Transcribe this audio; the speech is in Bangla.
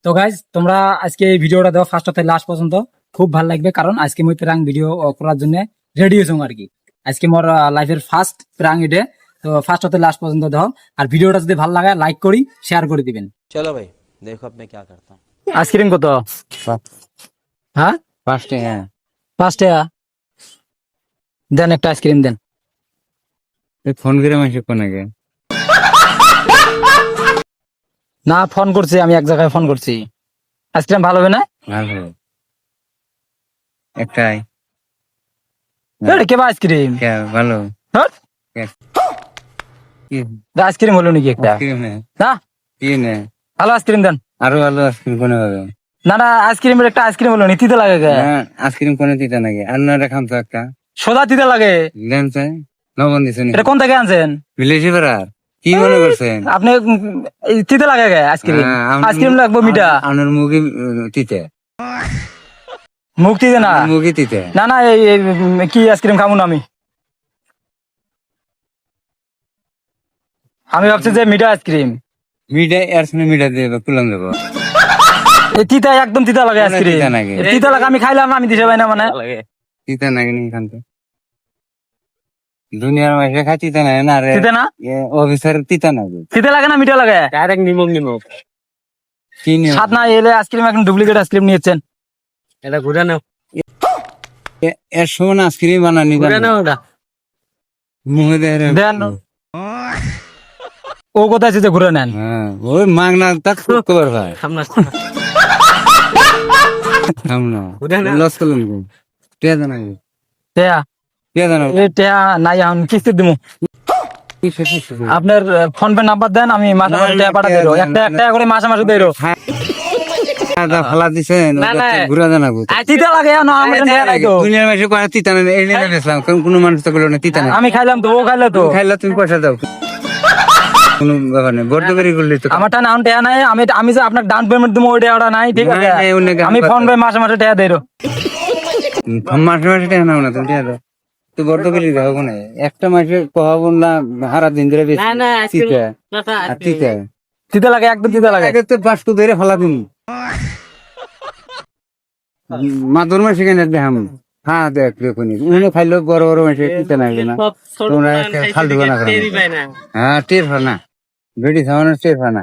তো গাইজ তোমরা আজকে এই ভিডিওটা দাও ফার্স্ট থেকে লাস্ট পর্যন্ত, খুব ভালো লাগবে। কারণ আজকে মই প্রাং ভিডিও করার জন্য রেডি হয়েছি আর কি। আজকে মোর লাইফের ফার্স্ট প্রাং এটা। তো ফার্স্ট থেকে লাস্ট পর্যন্ত দাও, আর ভিডিওটা যদি ভালো লাগে লাইক করি শেয়ার করে দিবেন। चलो भाई देखो अब मैं क्या करता हूँ। আইসক্রিম কত? হ্যাঁ, 5 টাকা। 5 টাকা দেন, একটা আইসক্রিম দেন। ফোন করে মাসে কোন আগে না, ফোন করছি আমি, এক জায়গায় ফোন করছি। আইসক্রিম ভালো হবে না? ভালো একটাই এটা কেবা আইসক্রিম? কে ভালো হ্যাঁ, কি আইসক্রিম হলো নাকি একটা? আইসক্রিম নে না, কি নে ভালো আইসক্রিম দেন। আরো ভালো আইসক্রিম কোনে হবে না না, আইসক্রিমের একটা আইসক্রিম হলো নিতে লাগে গে। না আইসক্রিম কোনে দিতে নাকি আর না খাম তো একটা সোদা দিতে লাগে। দেন চাই লবণ দিছেন এটা কোন থেকে আনছেন? বিলেজি পাড়ার কি মনে করছেন আপনি তিতে লাগে গে আইসক্রিম? আইসক্রিম লাগবে মিঠা, আপনার মুগি তিতে মুখ দিতে না। মুগি তিতে না না, কি আইসক্রিম খাবো না আমি। আমি ভাবছি যে মিঠা আইসক্রিম। মিঠা এর সঙ্গে মিঠা দিয়ে কুলাম দেবো এই তিতা, একদম তিতা লাগে আইসক্রিম। তিতা লাগে। তিতা লাগে, আমি খাইলাম, আমি দিতে পাই না মানে। তিতা নাকি নি খান তো দুনিয়ার মাঝে খাই তিতা নাই না রে তিতা না, অফিসার তিতা নাকি তিতা লাগে না মিঠা লাগে? ডাইরেক্ট নিমক নিমক কি নিমক স্বাদ না এলে আইসক্রিম, এখন ডুপ্লিকেট আইসক্রিম নিয়েছেন। এটা ঘুরে নাও এর সমান আইসক্রিম বানানি ঘুরে নাও ওটা মুহে দেন। ও কোথায় আছে যে ঘুরে নেন? হ্যাঁ ওই মাগনা তাক কবার ভাই সামনা লস করলাম কি টিয়া জানা টেয়া, টিয়া জানা এই টেয়া নাই, এখন কিস্তি দিমু। আপনার ফোন পে নাম্বার দেন, আমি মাসে মাসে টাকা পাঠা দেবো। একটা একটা করে মাসে মাসে দেবো। ফালা দিছেন ঘুরে জানাবো তিতা লাগে না, আমার টাকা নাই তো। দুনিয়ার মাঝে কয় তিতা নাই এই নিয়ে বেসলাম কোনো মানুষ তো বললো না তিতা নাই আমি খাইলাম তো, ও খাইলে তো। খাইলে তুমি পয়সা দাও কোনো ব্যাপার নেই বড্ড বেরি করলি তো আমার টাকা নাম টাকা নাই, আমি যে আপনার ডাউন পেমেন্ট দেবো ওই টাকাটা নাই, ঠিক আছে? নাই, অন্য আমি ফোন পে মাসে মাসে টাকা দেবো। মাসে মাসে টাকা নাও না তুমি টাকা দাও তো বড্ড বেরি যাবো না একটা মাসে কহাবো না হারা দিন ধরে বেশি তিতা আর তিতা তিতা লাগে, একদম তিতা লাগে। আগে তো বাস্তু ধরে ফেলা তুমি মাদুর মাসে কেন দেখাম হ্যাঁ দেখ দেখুন উনি খাইলো বড় বড় মাসে তিতা নাই না তোমরা ফালতু বানা হ্যাঁ টের ফানা বেড়ি খাওয়ানোর টের ফানা